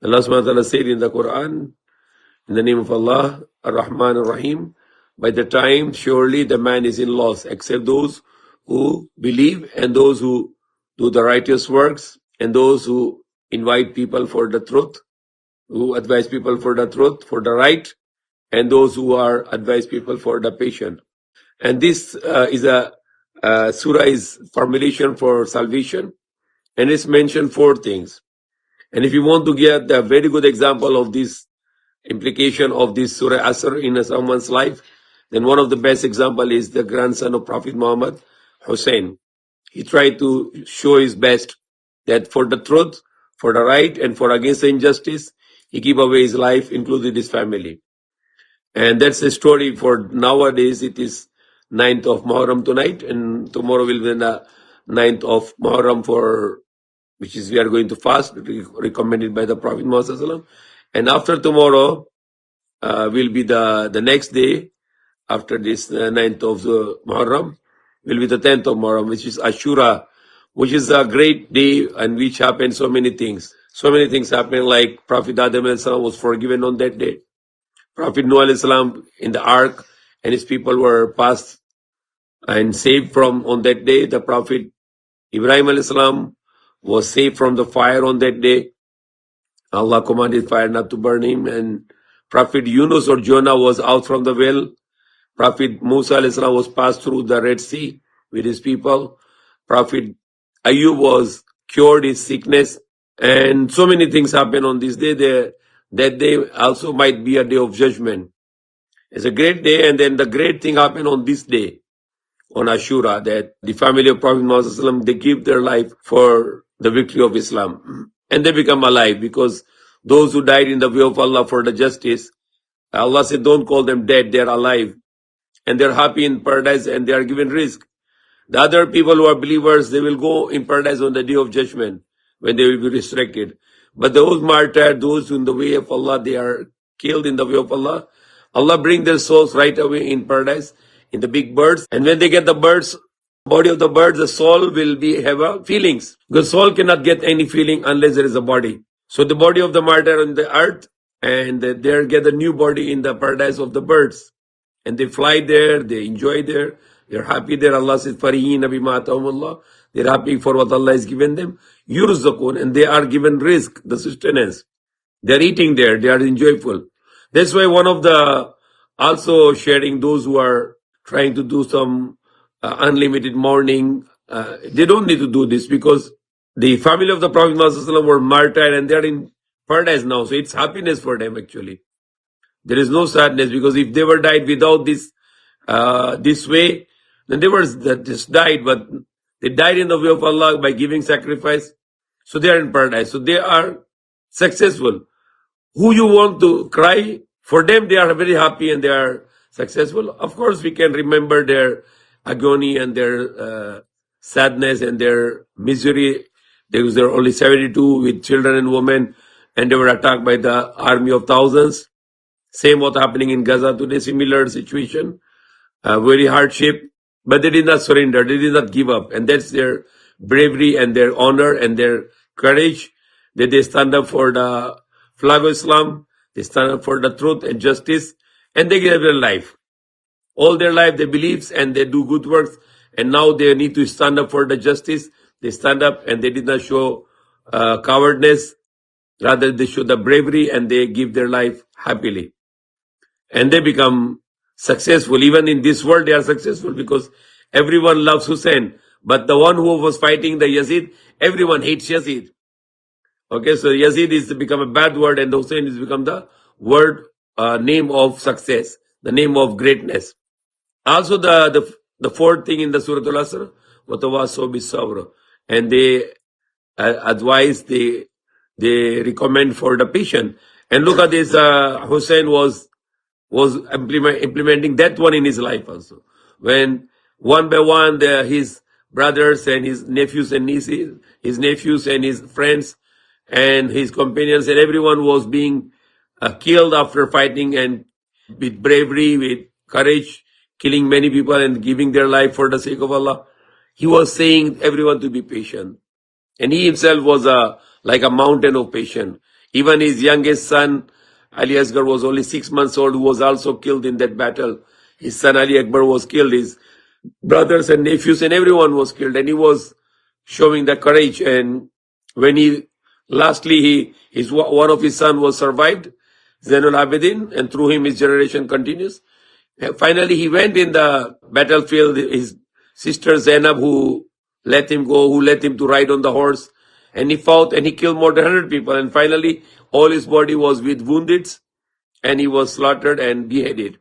Allah subhanahu wa ta'ala said in the Quran, in the name of Allah, Ar-Rahman Ar-Rahim, by the time surely the man is in loss, except those who believe and those who do the righteous works and those who invite people for the truth, who advise people for the truth, for the right, and those who are advise people for the patient. And this is a surah is formulation for salvation, and it's mentioned four things. And if you want to get a very good example of this implication of this Surah Asr in someone's life, then one of the best example is the grandson of Prophet Muhammad, Hussain. He tried to show his best that for the truth, for the right, and for against the injustice, he gave away his life, including his family. And that's the story for nowadays. It is 9th of Muharram tonight, and tomorrow will be the 9th of Muharram, for which is we are going to fast, recommended by the Prophet Musa. And after tomorrow will be the next day after this 9th of the Muharram, will be the 10th of Muharram, which is Ashura, which is a great day and which happened so many things. So many things happened, like Prophet Adam was forgiven on that day. Prophet Noah in the ark and his people were passed and saved from on that day. The Prophet Ibrahim was saved from the fire on that day. Allah commanded fire not to burn him. And Prophet Yunus or Jonah was out from the well. Prophet Musa was passed through the Red Sea with his people. Prophet Ayub was cured his sickness. And so many things happen on this day. That day also might be a day of judgment. It's a great day, and then the great thing happened on this day, on Ashura, that the family of Prophet Muhammad, they give their life for the victory of Islam. And they become alive, because those who died in the way of Allah for the justice, Allah said, don't call them dead, they are alive. And they're happy in paradise and they are given rizq. The other people who are believers, they will go in paradise on the day of judgment, when they will be resurrected. But those martyrs, those in the way of Allah, they are killed in the way of Allah. Allah bring their souls right away in paradise, in the big birds. And when they get the birds, body of the birds, the soul will have feelings. Because soul cannot get any feeling unless there is a body. So the body of the martyr on the earth, and they get a new body in the paradise of the birds. And they fly there, they enjoy there, they're happy there. Allah says, Farihin bima atahumullah. They're happy for what Allah has given them. Yurzaqun, and they are given rizq, the sustenance. They're eating there, they are enjoyful. That's why one of the, also sharing those who are trying to do some unlimited mourning, they don't need to do this, because the family of the Prophet Muhammad were martyred and they're in paradise now. So it's happiness for them actually. There is no sadness, because if they were died without this, this way, then they were just died, but they died in the way of Allah by giving sacrifice. So they are in paradise. So they are successful. Who you want to cry, for them they are very happy and they are successful. Of course, we can remember their agony and their sadness and their misery. There were only 72 with children and women, and they were attacked by the army of thousands. Same what happening in Gaza today, similar situation, very hardship, but they did not surrender, they did not give up. And that's their bravery and their honor and their courage, that they stand up for the flag of Islam, they stand up for the truth and justice, and they give their life. All their life they believe and they do good works, and now they need to stand up for the justice. They stand up and they did not show cowardness, rather they show the bravery and they give their life happily. And they become successful. Even in this world, they are successful, because everyone loves Hussein. But the one who was fighting the Yazid, everyone hates Yazid. Okay, so Yazid is become a bad word, and Hussein has become the word, name of success, the name of greatness. Also, the fourth thing in the Surah Al-Asr, وَتَوَاسَوْا بِالصَّبْرِ, and they advise, they recommend for the patient. And look at this, Hussein was implementing that one in his life also. When one by one, his brothers and his nephews and nieces, his nephews and his friends and his companions and everyone was being killed after fighting, and with bravery, with courage, killing many people and giving their life for the sake of Allah. He was saying everyone to be patient. And he himself was like a mountain of patience. Even his youngest son, Ali Asgar, was only 6 months old, who was also killed in that battle. His son Ali Akbar was killed. His brothers and nephews and everyone was killed. And he was showing the courage. And when lastly, one of his son was survived, Zainul Abidin, and through him his generation continues. And finally, he went in the battlefield. His sister Zainab, who let him go, who let him to ride on the horse, and he fought and he killed more than 100 people. And finally, all his body was with woundeds, and he was slaughtered and beheaded.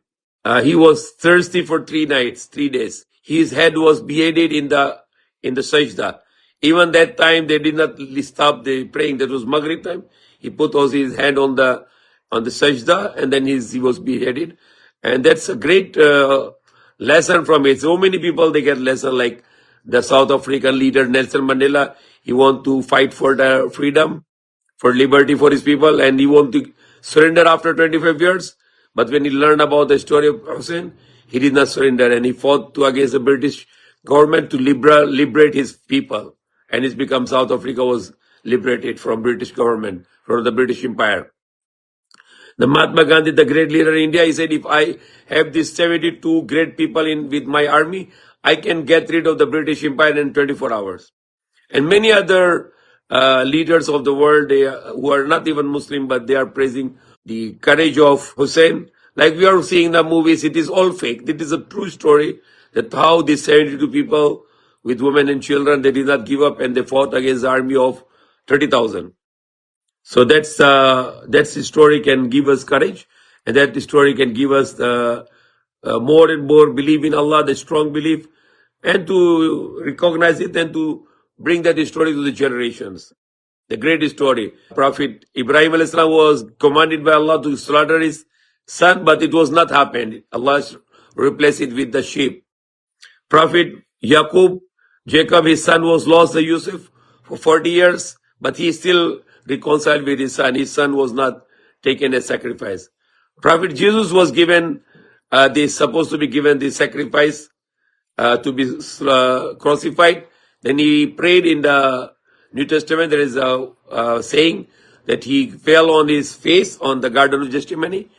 He was thirsty for 3 nights, 3 days. His head was beheaded in the sajda. Even that time, they did not stop the praying. That was Maghrib time. He put also his hand on the sajda, and then he was beheaded. And that's a great lesson from it. So many people, they get lesson, like the South African leader Nelson Mandela. He want to fight for the freedom, for liberty for his people, and he want to surrender after 25 years. But when he learned about the story of Hussein, he did not surrender, and he fought against the British government to liberate his people. And it's become South Africa was liberated from British government, from the British Empire. The Mahatma Gandhi, the great leader in India, he said, if I have these 72 great people with my army, I can get rid of the British Empire in 24 hours. And many other leaders of the world, who are not even Muslim, but they are praising the courage of Hussein. Like we are seeing the movies, it is all fake. It is a true story that how these 72 people with women and children, they did not give up and they fought against the army of 30,000. So that's the story can give us courage, and that story can give us more and more belief in Allah, the strong belief, and to recognize it and to bring that story to the generations. The great story. Prophet Ibrahim alayhis salam was commanded by Allah to slaughter his son, but it was not happened. Allah replaced it with the sheep. Prophet Jacob, his son was lost, the Yusuf, for 40 years, but he still reconciled with his son. His son was not taken as sacrifice. Prophet Jesus was given, supposed to be given the sacrifice to be crucified. Then he prayed in the New Testament. There is a saying that he fell on his face on the Garden of Gethsemane,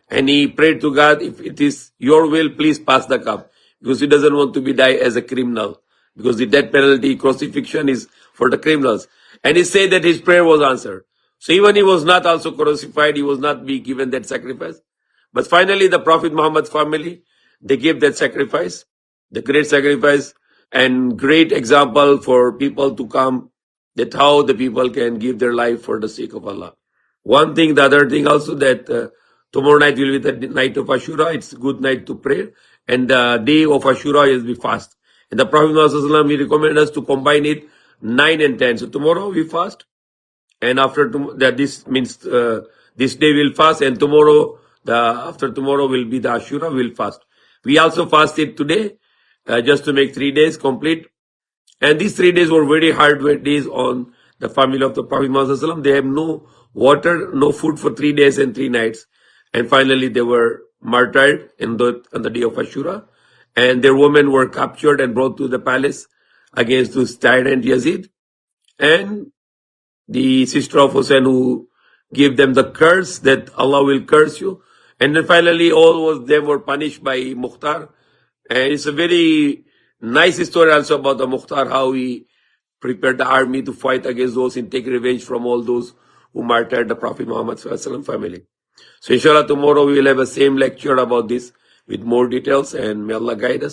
and he prayed to God, if it is your will, please pass the cup, because he doesn't want to be die as a criminal, because the death penalty, crucifixion, is for the criminals. And he said that his prayer was answered. So even he was not also crucified, he was not be given that sacrifice. But finally, the Prophet Muhammad's family, they gave that sacrifice, the great sacrifice, and great example for people to come, that how the people can give their life for the sake of Allah. One thing, the other thing also, that tomorrow night will be the night of Ashura. It's a good night to pray. And the day of Ashura is we fast. And the Prophet Muhammad, he recommended us to combine it 9 and 10. So tomorrow we fast. And after that, this means this day we'll fast, and tomorrow, after tomorrow will be the Ashura, we'll fast. We also fasted today, just to make 3 days complete. And these 3 days were very hard days on the family of the Prophet Muhammad. They have no water, no food for 3 days and 3 nights. And finally, they were martyred on the day of Ashura. And their women were captured and brought to the palace against this tyrant Yazid. And the sister of Hussein, who gave them the curse that Allah will curse you. And then finally, all of them were punished by Mukhtar. And it's a very nice story also about the Mukhtar, how he prepared the army to fight against those and take revenge from all those who martyred the Prophet Muhammad family. So inshallah, tomorrow we will have a same lecture about this with more details, and may Allah guide us.